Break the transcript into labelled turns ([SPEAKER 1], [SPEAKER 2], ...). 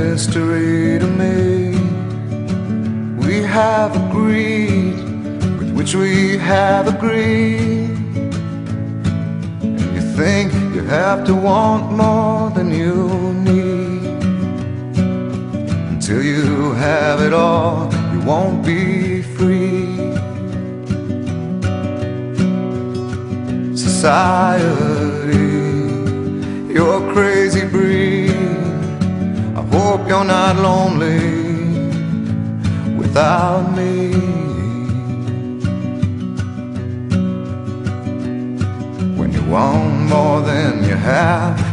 [SPEAKER 1] mystery to me. We have agreed with which we have agreed. And you think you have to want more than you need. Until you have it all, you won't be free. Society, you're a crazy breed. I hope you're not lonely without me. When you want more than you have,